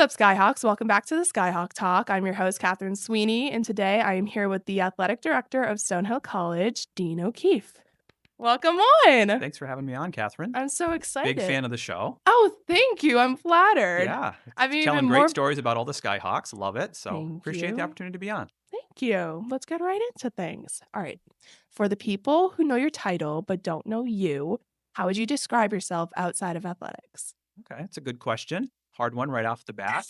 up, Skyhawks? Welcome back to the Skyhawk Talk. I'm your host, Catherine Sweeney, and today I am here with the athletic director of Stonehill College, Dean O'Keefe. Welcome on. Thanks for having me on, Catherine. I'm so Big excited. fan of the show. Oh, thank you. I'm flattered. Yeah, I'm telling even great more. stories about all the Skyhawks. Love it. So Thank appreciate the you. opportunity to be on. Thank you. Let's get right into things. All right. For the people who know your title but don't know you, how would you describe yourself outside of athletics? Okay, it's a good question. Hard one right off the bat.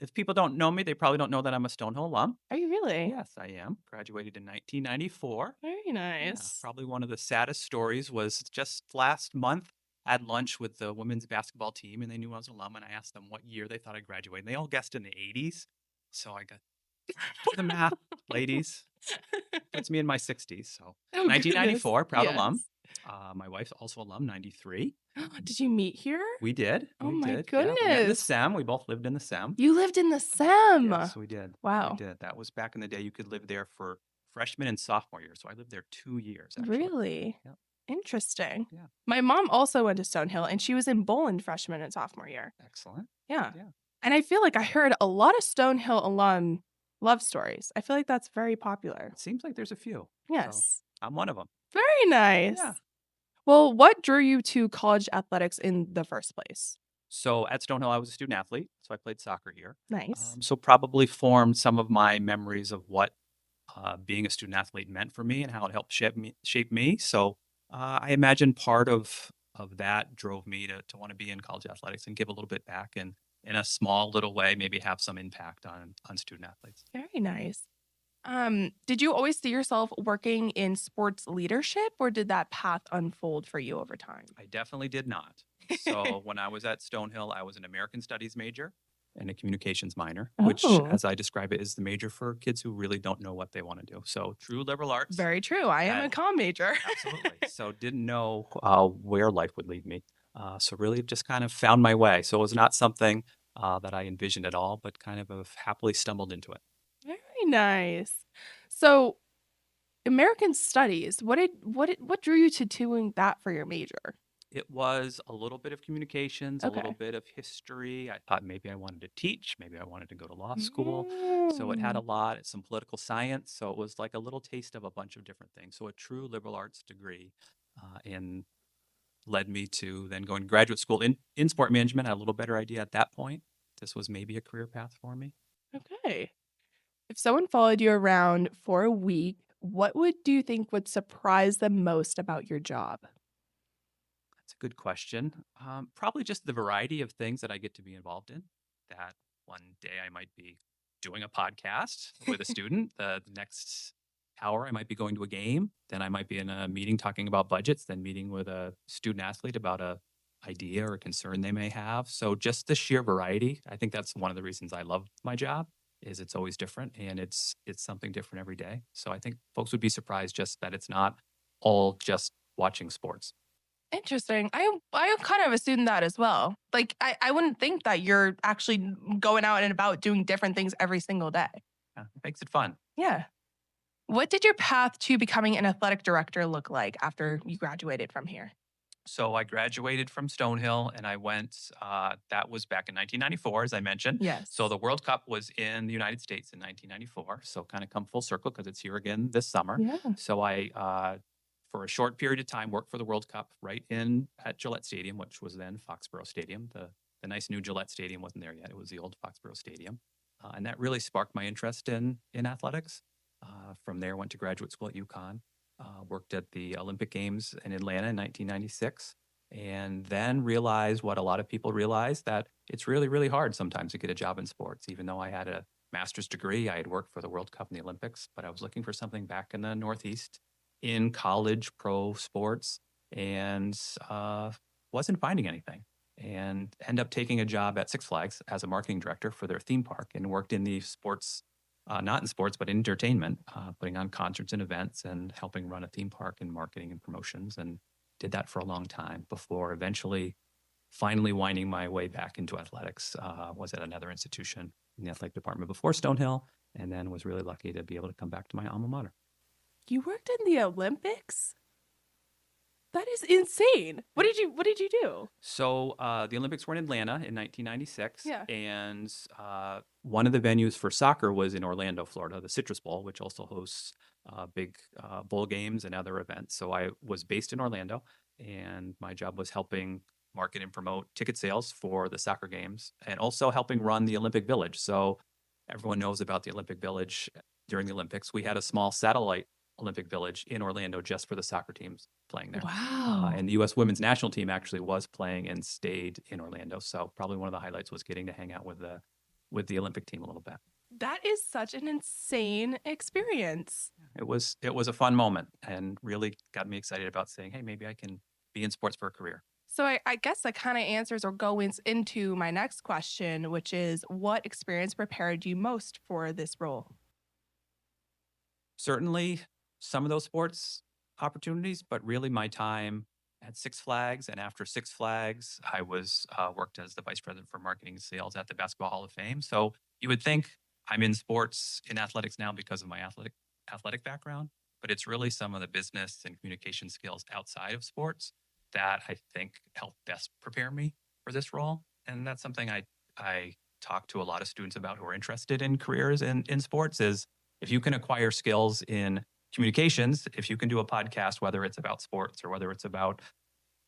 If people don't know me, they probably don't know that I'm a Stonehill alum. Are you really? Yes, I am. Graduated in 1994. Very Yeah, nice. probably one of the saddest stories was just last month. I had lunch with the women's basketball team, and they knew I was an alum, and I asked them what year they thought I graduated. And they all guessed in the 80s. So I got do the math, ladies. Puts me in my 60s. So Oh, goodness. 1994, proud alum. Yes. My wife's also alum, 93. Did you meet here? We did. Oh We my did. Yeah, we met in the goodness. SEM. We both lived in the SEM. You lived in the SEM. Yes, we did. We Wow. did. That was back in the day. You could live there for freshman and sophomore year. So I lived there 2 years, actually. Really? Yeah. Interesting. Yeah. My mom also went to Stonehill and she was in Boland freshman and sophomore year. Excellent. Yeah. Yeah. And I feel like I heard a lot of Stonehill alum love stories. I feel like that's very popular. It seems like there's a few. Yes. So I'm one of them. Very nice. Yeah. Well, what drew you to college athletics in the first place? So at Stonehill, I was a student athlete. So I played soccer here. Nice. So probably formed some of my memories of what being a student athlete meant for me and how it helped shape me. So I imagine part of that drove me to want to be in college athletics and give a little bit back and in a small little way, maybe have some impact on student athletes. Very nice. Did you always see yourself working in sports leadership or did that path unfold for you over time? I definitely did not. So when I was at Stonehill, I was an American Studies major and a communications minor, which, Oh, as I describe it, is the major for kids who really don't know what they want to do. So true liberal arts. very true. I am a Had- comm major. Absolutely. So didn't know where life would lead me. So really just kind of found my way. So it was not something that I envisioned at all, but kind of have happily stumbled into it. Very nice. So, American Studies, what drew you to doing that for your major? It was a little bit of communications, a little Okay. bit of history. I thought maybe I wanted to teach, maybe I wanted to go to law school. So it had a Mm. lot, some political science. So it was like a little taste of a bunch of different things. So a true liberal arts degree in led me to then going to graduate school in sport management. I had a little better idea at that point. This was maybe a career path for me. Okay. If someone followed you around for a week, what would do you think would surprise them most about your job? That's a good question. Probably just the variety of things that I get to be involved in. That one day I might be doing a podcast with a student. The next hour I might be going to a game. Then I might be in a meeting talking about budgets. Then meeting with a student athlete about a idea or a concern they may have. So just the sheer variety. I think that's one of the reasons I love my job. Is it's always different and it's something different every day. So I think folks would be surprised just that it's not all just watching sports. Interesting. I kind of assumed that as well. Like I wouldn't think that you're actually going out and about doing different things every single day. Yeah, it makes it fun. Yeah. What did your path to becoming an athletic director look like after you graduated from here? So I graduated from Stonehill and I went, that was back in 1994, as I mentioned. Yes. So the World Cup was in the United States in 1994. So kind of come full circle because it's here again this summer. Yeah. So for a short period of time, worked for the World Cup right in at Gillette Stadium, which was then Foxborough Stadium. The nice new Gillette Stadium wasn't there yet. It was the old Foxborough Stadium. And that really sparked my interest in athletics. From there, went to graduate school at UConn. Worked at the Olympic Games in Atlanta in 1996, and then realized what a lot of people realize that it's really, really hard sometimes to get a job in sports. Even though I had a master's degree, I had worked for the World Cup and the Olympics, but I was looking for something back in the Northeast in college pro sports and wasn't finding anything. And end up taking a job at Six Flags as a marketing director for their theme park and worked in the sports not in sports, but in entertainment, putting on concerts and events and helping run a theme park and marketing and promotions. And did that for a long time before eventually finally winding my way back into athletics. Was at another institution in the athletic department before Stonehill, and then was really lucky to be able to come back to my alma mater. You worked in the Olympics? That is insane. What did you do? So the Olympics were in Atlanta in 1996, Yeah. and one of the venues for soccer was in Orlando, Florida, the Citrus Bowl, which also hosts big bowl games and other events. So I was based in Orlando, and my job was helping market and promote ticket sales for the soccer games, and also helping run the Olympic Village. So everyone knows about the Olympic Village during the Olympics. We had a small satellite Olympic Village in Orlando just for the soccer teams playing there. Wow. And the U.S. women's national team actually was playing and stayed in Orlando. So probably one of the highlights was getting to hang out with the Olympic team a little bit. That is such an insane experience. It was a fun moment and really got me excited about saying, hey, maybe I can be in sports for a career. So I guess that kind of answers or goes into my next question, which is what experience prepared you most for this role? Certainly some of those sports opportunities, but really my time at Six Flags and after Six Flags, I was worked as the vice president for marketing and sales at the Basketball Hall of Fame. So you would think I'm in sports in athletics now because of my athletic background, but it's really some of the business and communication skills outside of sports that I think help best prepare me for this role. And that's something I talk to a lot of students about who are interested in careers in sports is if you can acquire skills in communications, if you can do a podcast, whether it's about sports or whether it's about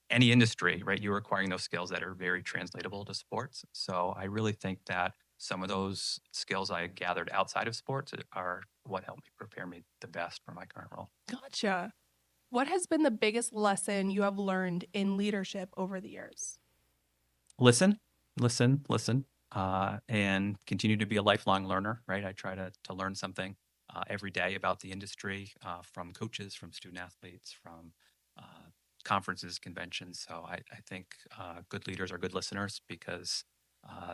any industry, right, you're acquiring those skills that are very translatable to sports. So I really think that some of those skills I gathered outside of sports are what helped me prepare me the best for my current role. Gotcha. What has been the biggest lesson you have learned in leadership over the years? Listen, listen, and continue to be a lifelong learner, right? I try to learn something every day about the industry from coaches, from student athletes, from uh, conferences, conventions. So I think good leaders are good listeners because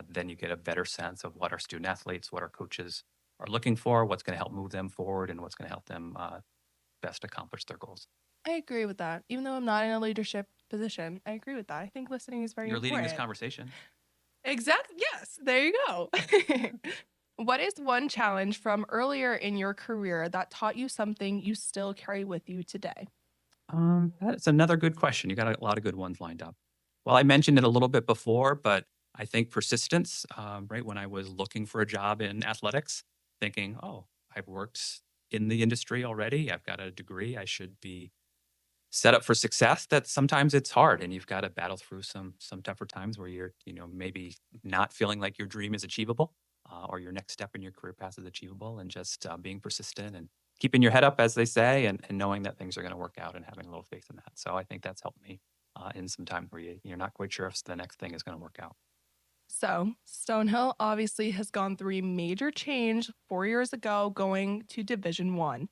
then you get a better sense of what our student athletes, what our coaches are looking for, what's going to help move them forward, and what's going to help them best accomplish their goals. I agree with that. Even though I'm not in a leadership position, I agree with that. I think listening is very You're leading this important. conversation. Exactly. Yes. There you go. What is one challenge from earlier in your career that taught you something you still carry with you today? That's another good question. You got a lot of good ones lined up. Well, I mentioned it a little bit before, but I think persistence, right? When I was looking for a job in athletics, thinking, oh, I've worked in the industry already. I've got a degree. I should be set up for success. That sometimes it's hard and you've got to battle through some tougher times where you're, maybe not feeling like your dream is achievable or your next step in your career path is achievable and just being persistent and keeping your head up, as they say, and knowing that things are going to work out and having a little faith in that. So I think that's helped me in some times where you're not quite sure if the next thing is going to work out. So, Stonehill obviously has gone through a major change 4 years ago going to Division 1.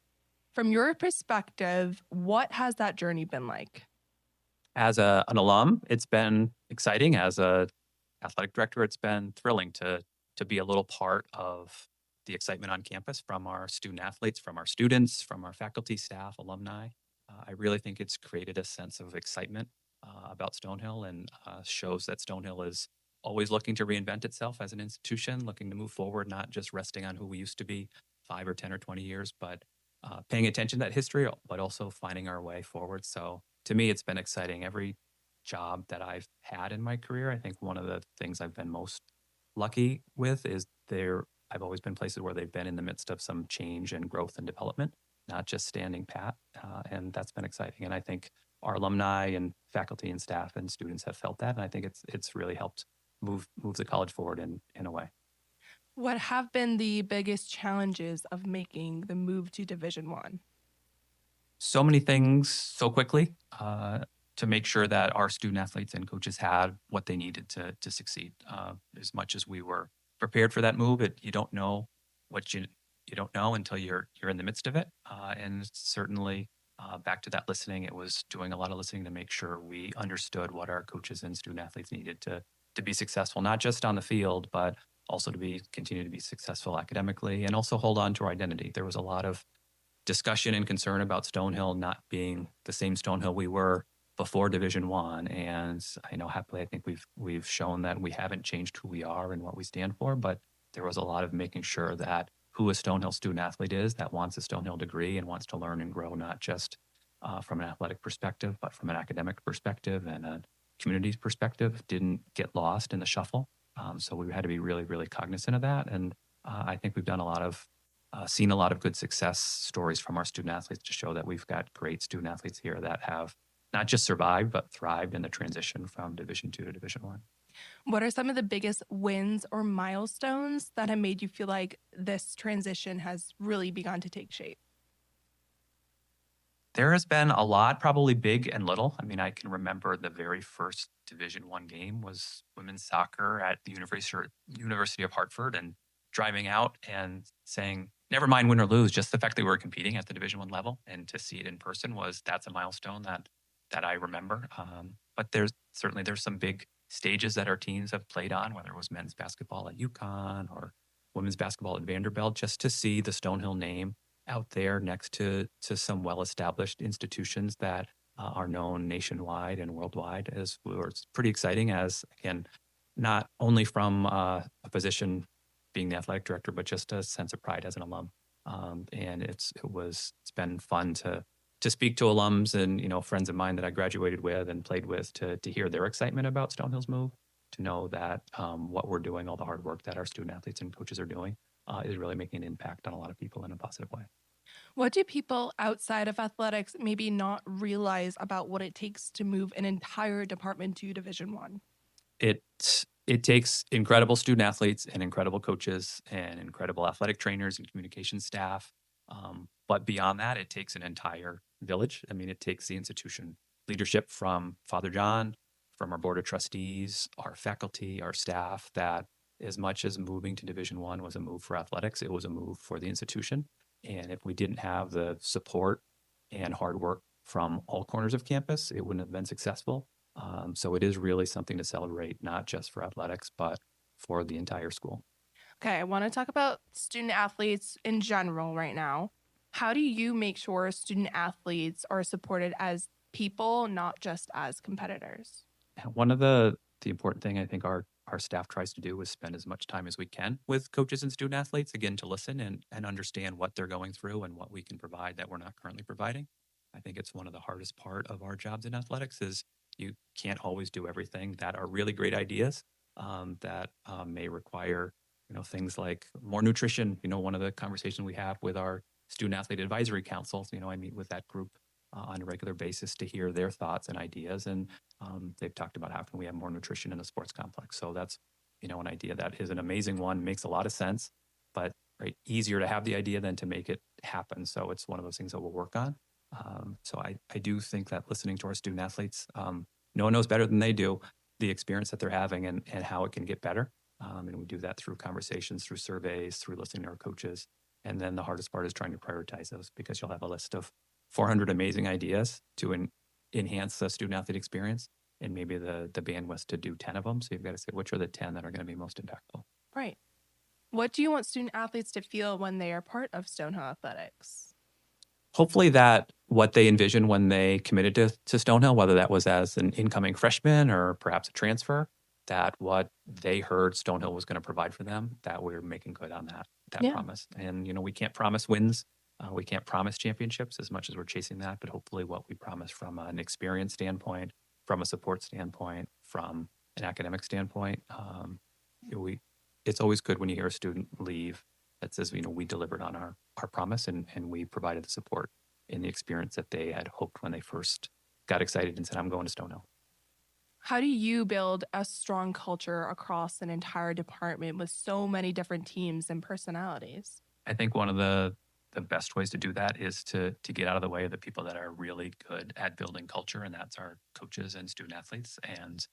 From your perspective, what has that journey been like? As an alum, it's been exciting. As a athletic director, it's been thrilling to be a little part of the excitement on campus from our student athletes, from our students, from our faculty, staff, alumni. I really think it's created a sense of excitement about Stonehill and shows that Stonehill is always looking to reinvent itself as an institution, looking to move forward, not just resting on who we used to be 5 or 10 or 20 years, but paying attention to that history, but also finding our way forward. So to me, it's been exciting. Every job that I've had in my career, I think one of the things I've been most lucky with is I've always been places where they've been in the midst of some change and growth and development, not just standing pat. And that's been exciting. And I think our alumni and faculty and staff and students have felt that. And I think it's really helped move the college forward in a way. What have been the biggest challenges of making the move to Division 1? So many things so quickly to make sure that our student athletes and coaches had what they needed to succeed. As much as we were prepared for that move, you don't know what you don't know until you're in the midst of it. And certainly back to that listening, it was doing a lot of listening to make sure we understood what our coaches and student athletes needed to be successful, not just on the field, but also to continue to be successful academically and also hold on to our identity. There was a lot of discussion and concern about Stonehill not being the same Stonehill we were before Division One. And I know happily, I think we've shown that we haven't changed who we are and what we stand for, but there was a lot of making sure that who a Stonehill student athlete is that wants a Stonehill degree and wants to learn and grow, not just from an athletic perspective, but from an academic perspective and a community perspective, didn't get lost in the shuffle. So we had to be really, really cognizant of that. And I think we've done a lot of, seen a lot of good success stories from our student athletes to show that we've got great student athletes here that have not just survived, but thrived in the transition from Division II to Division I. What are some of the biggest wins or milestones that have made you feel like this transition has really begun to take shape? There has been a lot, probably big and little. I mean, I can remember the very first Division I game was women's soccer at the University of Hartford, and driving out and saying, "Never mind win or lose, just the fact that we were competing at the Division I level and to see it in person that's a milestone that I remember." But there's some big stages that our teams have played on, whether it was men's basketball at UConn or women's basketball at Vanderbilt, just to see the Stonehill name out there next to some well-established institutions that are known nationwide and worldwide as well. It's pretty exciting as, again, not only from a position being the athletic director, but just a sense of pride as an alum. And it's been fun to speak to alums and friends of mine that I graduated with and played with to hear their excitement about Stonehill's move, to know that what we're doing, all the hard work that our student athletes and coaches are doing, is really making an impact on a lot of people in a positive way. What do people outside of athletics maybe not realize about what it takes to move an entire department to Division One? It it takes incredible student athletes and incredible coaches and incredible athletic trainers and communication staff. But beyond that, it takes an entire village. I mean, it takes the institution leadership from Father John, from our board of trustees, our faculty, our staff, that as much as moving to Division I was a move for athletics, it was a move for the institution. And if we didn't have the support and hard work from all corners of campus, it wouldn't have been successful. So it is really something to celebrate, not just for athletics, but for the entire school. Okay, I want to talk about student athletes in general right now. How do you make sure student athletes are supported as people, not just as competitors? And one of the important thing I think our staff tries to do is spend as much time as we can with coaches and student athletes, again, to listen and understand what they're going through and what we can provide that we're not currently providing. I think it's one of the hardest part of our jobs in athletics is you can't always do everything that are really great ideas, that may require things like more nutrition. One of the conversations we have with our student athlete advisory councils, I meet with that group on a regular basis to hear their thoughts and ideas. And they've talked about how can we have more nutrition in the sports complex. So that's an idea that is an amazing one, makes a lot of sense, but right, easier to have the idea than to make it happen. So it's one of those things that we'll work on. So I do think that listening to our student athletes, no one knows better than they do the experience that they're having and how it can get better. And we do that through conversations, through surveys, through listening to our coaches. And then the hardest part is trying to prioritize those, because you'll have a list of 400 amazing ideas to enhance the student athlete experience, and maybe the bandwidth to do 10 of them. So you've got to say which are the 10 that are going to be most impactful. Right. What do you want student athletes to feel when they are part of Stonehill Athletics? Hopefully that what they envisioned when they committed to Stonehill, whether that was as an incoming freshman or perhaps a transfer, that what they heard Stonehill was going to provide for them, that we're making good on that Yeah. promise. And we can't promise wins, we can't promise championships as much as we're chasing that, but hopefully what we promise from an experience standpoint, from a support standpoint, from an academic standpoint, we it's always good when you hear a student leave that says, we delivered on our promise, and we provided the support in the experience that they had hoped when they first got excited and said, I'm going to Stonehill. How do you build a strong culture across an entire department with so many different teams and personalities? I think one of the best ways to do that is to get out of the way of the people that are really good at building culture, and that's our coaches and student athletes, and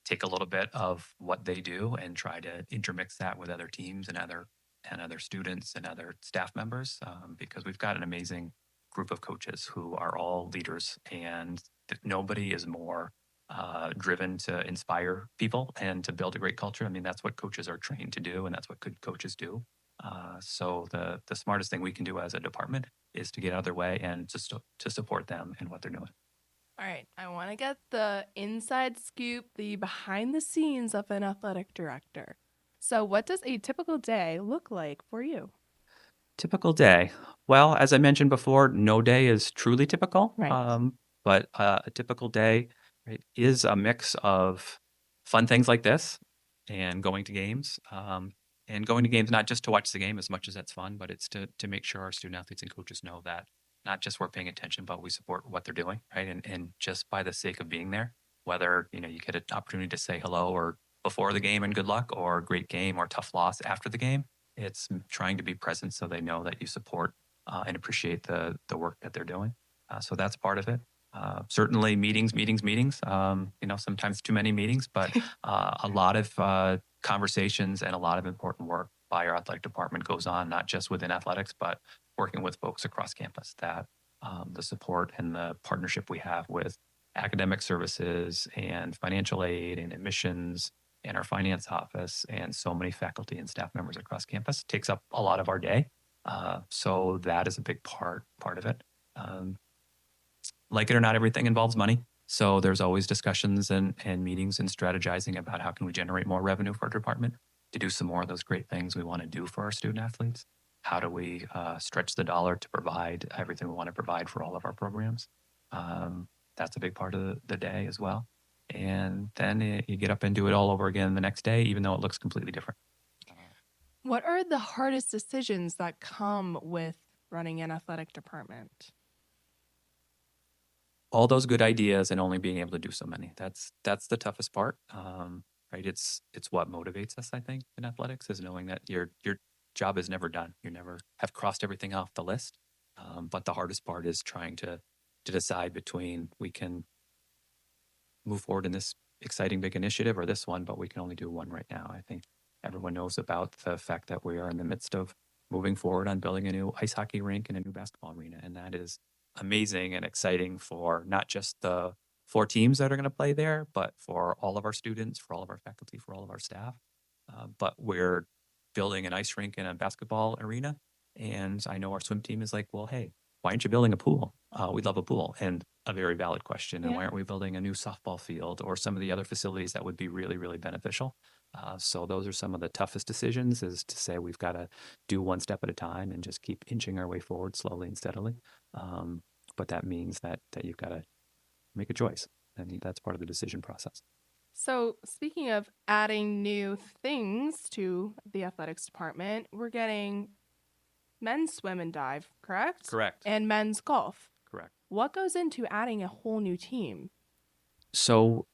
take a little bit of what they do and try to intermix that with other teams and other students and other staff members, because we've got an amazing group of coaches who are all leaders, and nobody is more driven to inspire people and to build a great culture. I mean, that's what coaches are trained to do, and that's what good coaches do. So the smartest thing we can do as a department is to get out of their way and just to support them in what they're doing. All right, I want to get the inside scoop, the behind the scenes of an athletic director. So, what does a typical day look like for you? Typical day. Well, as I mentioned before, no day is truly typical. Right. But a typical day, right, is a mix of fun things like this and going to games. And going to games not just to watch the game as much as that's fun, but it's to make sure our student athletes and coaches know that not just we're paying attention, but we support what they're doing, right? And just by the sake of being there, whether you get an opportunity to say hello or before the game and good luck, or great game or tough loss after the game, it's trying to be present so they know that you support and appreciate the work that they're doing. So that's part of it. Certainly meetings, meetings, meetings. Sometimes too many meetings, but a lot of conversations and a lot of important work by our athletic department goes on, not just within athletics, but working with folks across campus. That the support and the partnership we have with academic services and financial aid and admissions and our finance office and so many faculty and staff members across campus takes up a lot of our day. So that is a big part of it. Um, like it or not, everything involves money. So there's always discussions and meetings and strategizing about how can we generate more revenue for our department to do some more of those great things we want to do for our student athletes. How do we stretch the dollar to provide everything we want to provide for all of our programs? That's a big part of the day as well. And then you get up and do it all over again the next day, even though it looks completely different. What are the hardest decisions that come with running an athletic department? All those good ideas and only being able to do so many. That's the toughest part. Right? It's what motivates us, I think, in athletics, is knowing that your job is never done. You never have crossed everything off the list. But the hardest part is trying to decide between we can move forward in this exciting big initiative or this one, but we can only do one right now. I think everyone knows about the fact that we are in the midst of moving forward on building a new ice hockey rink and a new basketball arena. And that is amazing and exciting for not just the four teams that are going to play there, but for all of our students, for all of our faculty, for all of our staff. But we're building an ice rink and a basketball arena. And I know our swim team is like, well, hey, why aren't you building a pool? We'd love a pool. And a very valid question. And why Yeah. aren't we building a new softball field or some of the other facilities that would be really, really beneficial? So those are some of the toughest decisions, is to say we've got to do one step at a time and just keep inching our way forward slowly and steadily. But that means that you've got to make a choice. And that's part of the decision process. So, speaking of adding new things to the athletics department, we're getting men's swim and dive, correct? Correct. And men's golf. Correct. What goes into adding a whole new team? So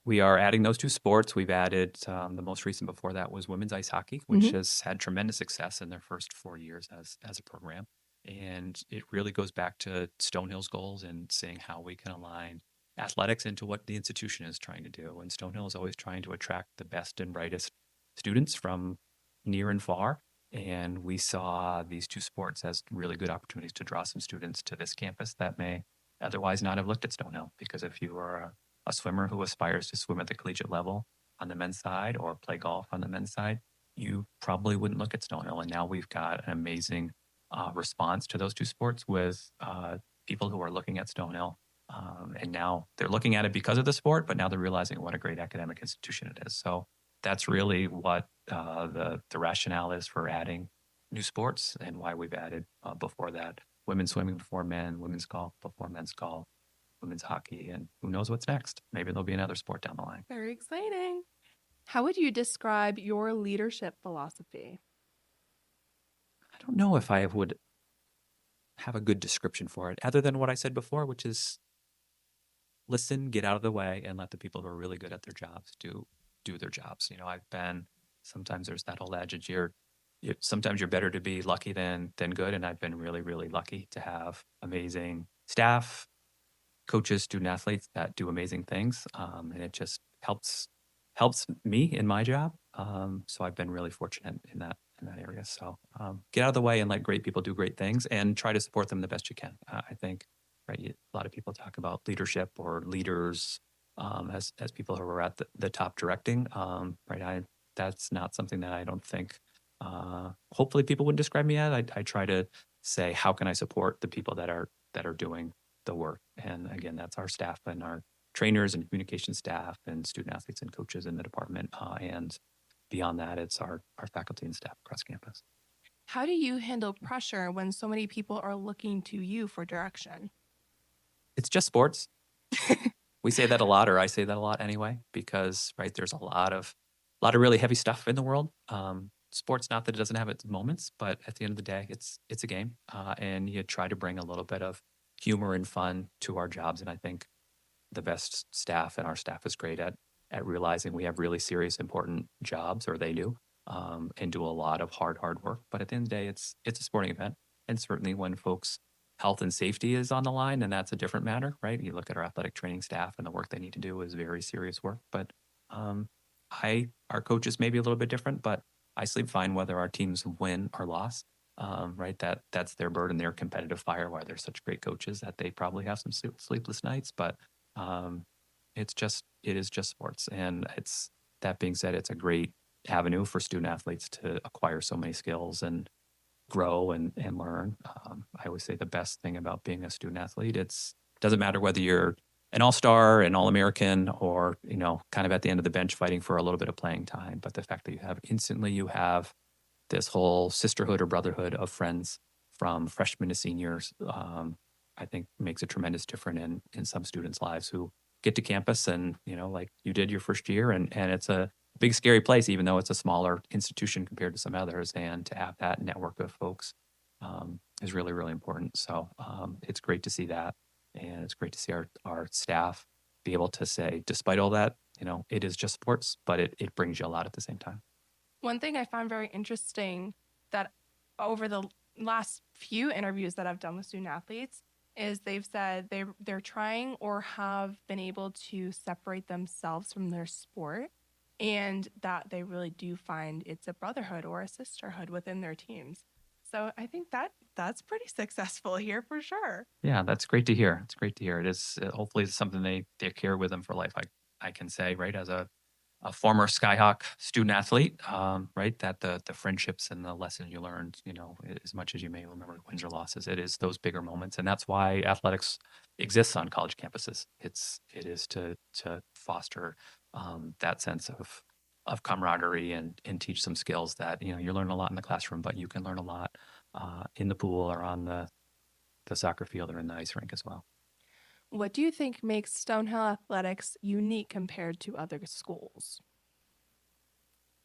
we are adding those two sports. We've added the most recent before that was women's ice hockey, which has had tremendous success in their first 4 years as a program. And it really goes back to Stonehill's goals and seeing how we can align athletics into what the institution is trying to do. And Stonehill is always trying to attract the best and brightest students from near and far. And we saw these two sports as really good opportunities to draw some students to this campus that may otherwise not have looked at Stonehill. Because if you are a swimmer who aspires to swim at the collegiate level on the men's side or play golf on the men's side, you probably wouldn't look at Stonehill. And now we've got an amazing response to those two sports with people who are looking at Stonehill. And now they're looking at it because of the sport, but now they're realizing what a great academic institution it is. So that's really what the rationale is for adding new sports, and why we've added before that women's swimming before men, women's golf before men's golf, women's hockey, and who knows what's next. Maybe there'll be another sport down the line. Very exciting. How would you describe your leadership philosophy? I don't know if I would have a good description for it, other than what I said before, which is listen, get out of the way, and let the people who are really good at their jobs do their jobs. Sometimes there's that old adage, sometimes you're better to be lucky than good, and I've been really, really lucky to have amazing staff, coaches, student athletes that do amazing things, and it just helps me in my job. So I've been really fortunate in that area. So get out of the way and let great people do great things, and try to support them the best you can. I think, right, a lot of people talk about leadership or leaders as people who are at the top directing. Right, that's not something that I don't think. Hopefully, people would describe me as. I try to say, how can I support the people that are doing the work? And again, that's our staff and our trainers and communication staff and student athletes and coaches in the department. And beyond that, it's our faculty and staff across campus. How do you handle pressure when so many people are looking to you for direction? It's just sports. We say that a lot, or I say that a lot anyway, because right there's a lot of really heavy stuff in the world. Sports, not that it doesn't have its moments, but at the end of the day, it's a game, and you try to bring a little bit of humor and fun to our jobs. And I think the best staff, and our staff is great at realizing we have really serious, important jobs, or they do, and do a lot of hard work. But at the end of the day, it's a sporting event, and certainly when folks' health and safety is on the line, and that's a different matter, right? You look at our athletic training staff, and the work they need to do is very serious work. But um, I our coaches may be a little bit different, but I sleep fine whether our teams win or loss. Right, that's their burden, their competitive fire. Why they're such great coaches that they probably have some sleepless nights, but um, it is just sports, and it's that being said, it's a great avenue for student athletes to acquire so many skills and grow and learn. I always say the best thing about being a student athlete, it's doesn't matter whether you're an all-star, an all-American, or kind of at the end of the bench fighting for a little bit of playing time. But the fact that you have this whole sisterhood or brotherhood of friends from freshmen to seniors, I think makes a tremendous difference in some students' lives who get to campus and, like you did your first year, and it's a big scary place, even though it's a smaller institution compared to some others. And to have that network of folks is really, really important. So it's great to see that. And it's great to see our staff be able to say, despite all that, it is just sports, but it brings you a lot at the same time. One thing I found very interesting that over the last few interviews that I've done with student athletes is they've said they're trying or have been able to separate themselves from their sport, and that they really do find it's a brotherhood or a sisterhood within their teams. So I think that's pretty successful here for sure. Yeah, that's great to hear. It's great to hear. It is hopefully it's something they carry with them for life. I can say, right, as a former Skyhawk student athlete, right, that the friendships and the lessons you learned, as much as you may remember wins or losses, it is those bigger moments, and that's why athletics exists on college campuses. It is to foster that sense of camaraderie and teach some skills that you learn a lot in the classroom, but you can learn a lot in the pool or on the soccer field or in the ice rink as well. What do you think makes Stonehill Athletics unique compared to other schools?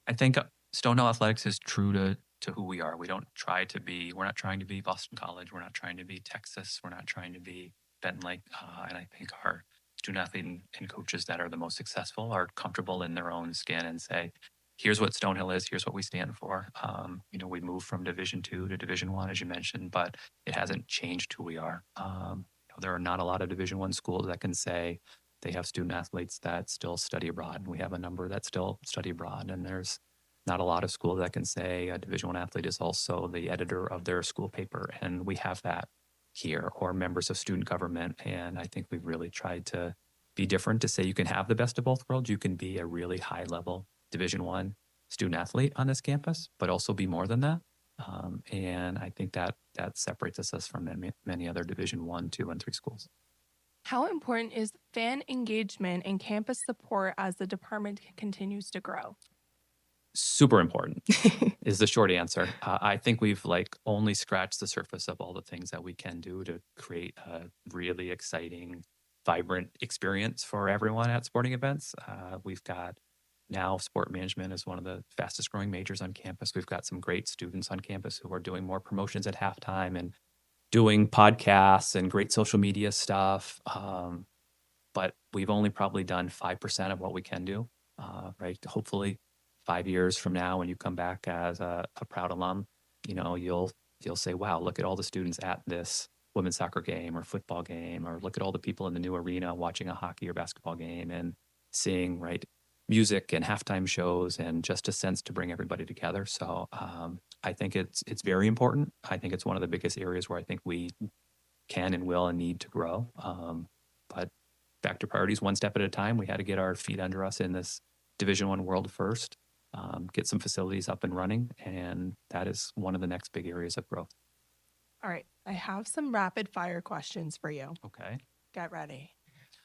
I think Stonehill Athletics is true to who we are. We're not trying to be Boston College. We're not trying to be Texas. We're not trying to be Benton Lake. And I think our student athlete and coaches that are the most successful are comfortable in their own skin and say, here's what Stonehill is. Here's what we stand for. We moved from Division II to Division I, as you mentioned, but it hasn't changed who we are. There are not a lot of Division I schools that can say they have student athletes that still study abroad. And we have a number that still study abroad. And there's not a lot of schools that can say a Division I athlete is also the editor of their school paper. And we have that here, or members of student government. And I think we've really tried to be different to say you can have the best of both worlds. You can be a really high level Division I student athlete on this campus, but also be more than that. And I think that separates us from many other Division I, II, and III schools. How important is fan engagement and campus support as the department continues to grow? Super important is the short answer. I think we've only scratched the surface of all the things that we can do to create a really exciting, vibrant experience for everyone at sporting events. We've got now sport management is one of the fastest growing majors on campus. We've got some great students on campus who are doing more promotions at halftime and doing podcasts and great social media stuff. But we've only probably done 5% of what we can do. Right? Hopefully, 5 years from now, when you come back as a proud alum, you'll say, "Wow, look at all the students at this women's soccer game or football game, or look at all the people in the new arena watching a hockey or basketball game and seeing music and halftime shows and just a sense to bring everybody together." So I think it's very important. I think it's one of the biggest areas where I think we can and will and need to grow. But back to priorities, one step at a time. We had to get our feet under us in this Division I world first, get some facilities up and running, and that is one of the next big areas of growth. All right, I have some rapid fire questions for you. Okay. Get ready.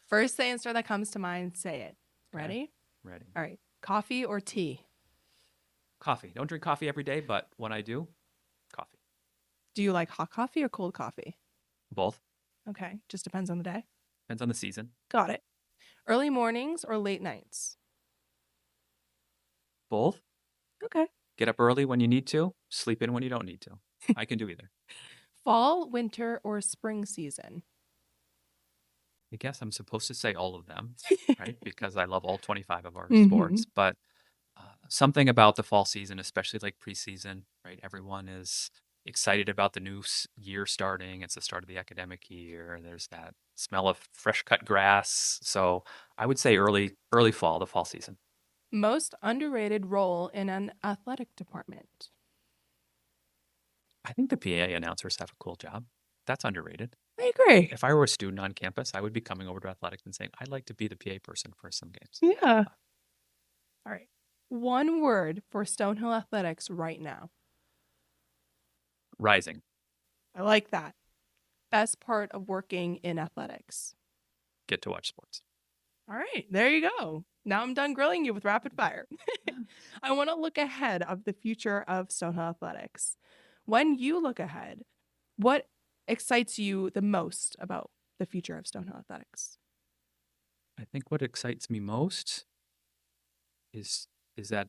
First answer that comes to mind, say it. Okay. Ready? Ready. All right. Coffee or tea? Coffee. Don't drink coffee every day, but when I do, Do you like hot coffee or cold coffee? Both. Okay, just depends on the day. Depends on the season. Got it. Early mornings or late nights? Both. Okay. Get up early when you need to, sleep in when you don't need to. I can do either. Fall, winter, or spring season? I guess I'm supposed to say all of them, right? Because I love all 25 of our Mm-hmm. sports. But something about the fall season, especially like preseason, right? Everyone is excited about the new year starting. It's the start of the academic year. There's that smell of fresh cut grass. So I would say early fall, the fall season. Most underrated role in an athletic department? I think the PA announcers have a cool job. That's underrated. I agree. If I were a student on campus, I would be coming over to athletics and saying, I'd like to be the PA person for some games. Yeah. All right. One word for Stonehill Athletics right now. Rising. I like that. Best part of working in athletics. Get to watch sports. All right, there you go. Now I'm done grilling you with rapid fire. I want to look ahead of the future of Stonehill Athletics. When you look ahead, what excites you the most about the future of Stonehill Athletics? I think what excites me most is that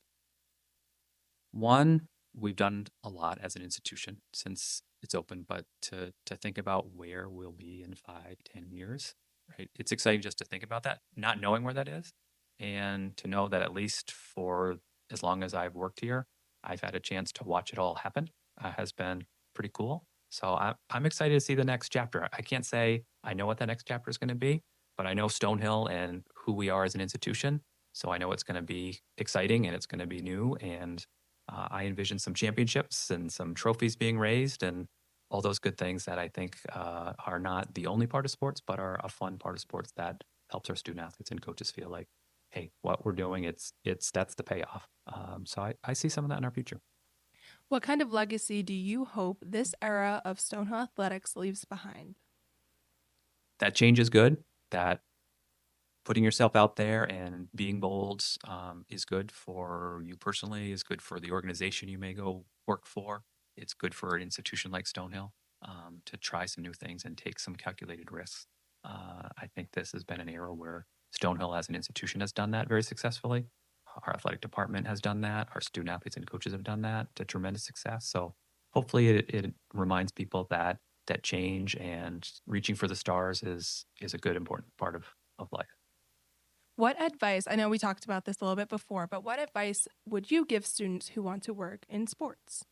one, we've done a lot as an institution since it's open, but to think about where we'll be in 5, 10 years, right? It's exciting just to think about that, not knowing where that is, and to know that at least for as long as I've worked here, I've had a chance to watch it all happen. Has been pretty cool. So I'm excited to see the next chapter. I can't say I know what the next chapter is going to be, but I know Stonehill and who we are as an institution. So I know it's going to be exciting and it's going to be new, and I envision some championships and some trophies being raised and all those good things that I think are not the only part of sports, but are a fun part of sports that helps our student athletes and coaches feel like, hey, what we're doing, that's the payoff. So I see some of that in our future. What kind of legacy do you hope this era of Stonehill Athletics leaves behind? That change is good. That putting yourself out there and being bold is good for you personally, is good for the organization you may go work for. It's good for an institution like Stonehill to try some new things and take some calculated risks. I think this has been an era where Stonehill as an institution has done that very successfully. Our athletic department has done that. Our student athletes and coaches have done that to tremendous success. So hopefully it reminds people that change and reaching for the stars is a good, important part of life. What advice, I know we talked about this a little bit before, but what advice would you give students who want to work in sports?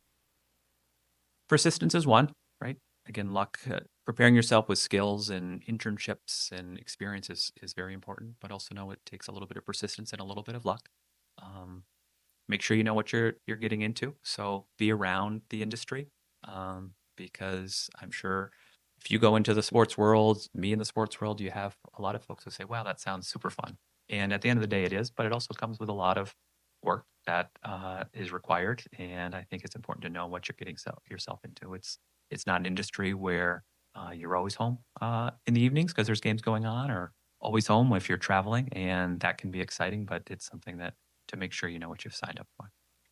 Persistence is one, right? Again, luck, preparing yourself with skills and internships and experience is very important, but also know it takes a little bit of persistence and a little bit of luck. Um, Make sure you know what you're getting into. So be around the industry, because I'm sure if you go into the sports world, me in the sports world, you have a lot of folks who say, "Wow, that sounds super fun." And at the end of the day, it is, but it also comes with a lot of work that is required. And I think it's important to know what you're getting yourself into. It's not an industry where you're always home in the evenings because there's games going on, or always home if you're traveling, and that can be exciting. But it's something that to make sure you know what you've signed up for.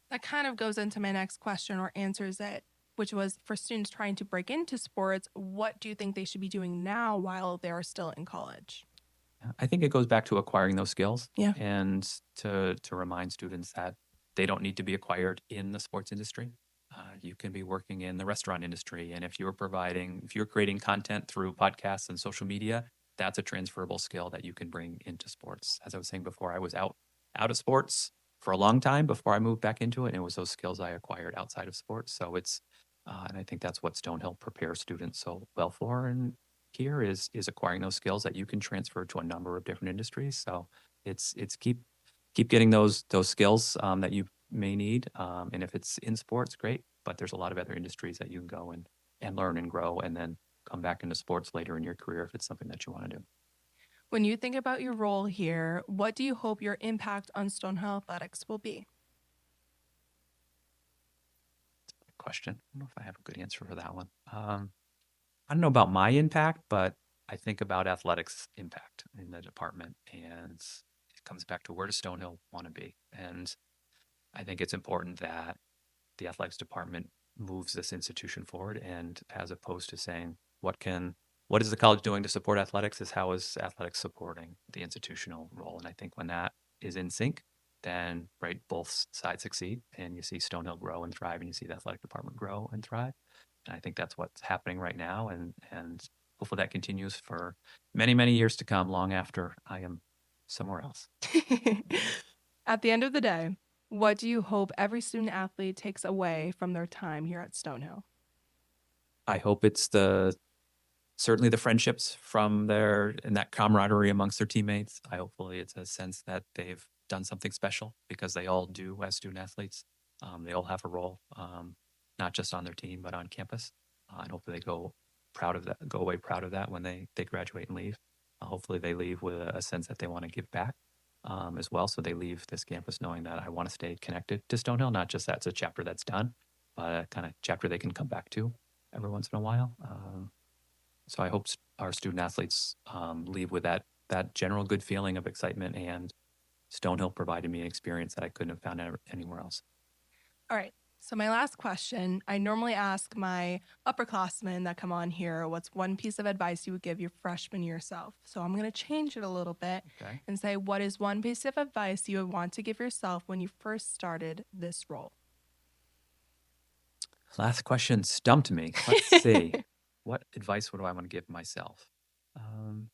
That kind of goes into my next question or answers it, which was for students trying to break into sports, what do you think they should be doing now while they're still in college? I think it goes back to acquiring those skills Yeah. and to remind students that they don't need to be acquired in the sports industry. You can be working in the restaurant industry, and if you're creating content through podcasts and social media, that's a transferable skill that you can bring into sports. As I was saying before, I was out of sports for a long time before I moved back into it, and it was those skills I acquired outside of sports. So and I think that's what Stonehill prepares students so well for. And here is acquiring those skills that you can transfer to a number of different industries. So it's keep getting those skills that you may need. And if it's in sports, great. But there's a lot of other industries that you can go and learn and grow, and then come back into sports later in your career if it's something that you want to do. When you think about your role here, what do you hope your impact on Stonehill Athletics will be? Good question. I don't know if I have a good answer for that one. I don't know about my impact, but I think about athletics impact in the department, and it comes back to where does Stonehill want to be? And I think it's important that the athletics department moves this institution forward. And as opposed to saying, what is the college doing to support athletics, is how is athletics supporting the institutional role? And I think when that is in sync, then right, both sides succeed, and you see Stonehill grow and thrive, and you see the athletic department grow and thrive. And I think that's what's happening right now, and hopefully that continues for many, many years to come, long after I am somewhere else. At the end of the day, what do you hope every student athlete takes away from their time here at Stonehill? I hope it's certainly the friendships from there and that camaraderie amongst their teammates. Hopefully it's a sense that they've done something special, because they all do as student athletes. They all have a role, not just on their team, but on campus. And hopefully they go away proud of that when they graduate and leave. Hopefully they leave with a sense that they want to give back as well. So they leave this campus knowing that I want to stay connected to Stonehill, not just that's a chapter that's done, but a kind of chapter they can come back to every once in a while. So I hope our student athletes leave with that general good feeling of excitement, and Stonehill provided me an experience that I couldn't have found anywhere else. All right. So my last question, I normally ask my upperclassmen that come on here, what's one piece of advice you would give your freshman yourself? So I'm going to change it a little bit Okay. and say, what is one piece of advice you would want to give yourself when you first started this role? Last question stumped me. Let's see. What advice would I want to give myself? I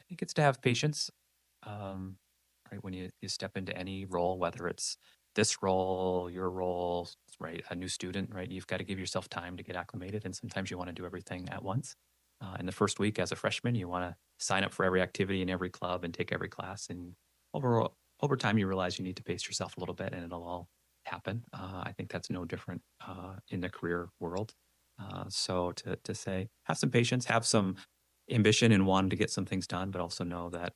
think it's to have patience. Right, when you step into any role, whether it's this role, your role, right, a new student, right, you've got to give yourself time to get acclimated, and sometimes you want to do everything at once. In the first week as a freshman, you want to sign up for every activity in every club and take every class, and over time you realize you need to pace yourself a little bit, and it'll all happen. I think that's no different in the career world. So to say, have some patience, have some ambition and wanting to get some things done, but also know that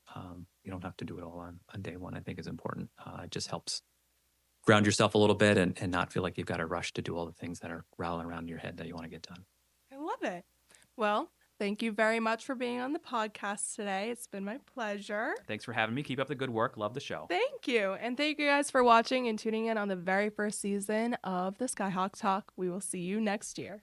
you don't have to do it all on day one, I think is important. It just helps ground yourself a little bit, and not feel like you've got to rush to do all the things that are rattling around in your head that you want to get done. I love it. Well, thank you very much for being on the podcast today. It's been my pleasure. Thanks for having me. Keep up the good work. Love the show. Thank you. And thank you guys for watching and tuning in on the very first season of the Skyhawk Talk. We will see you next year.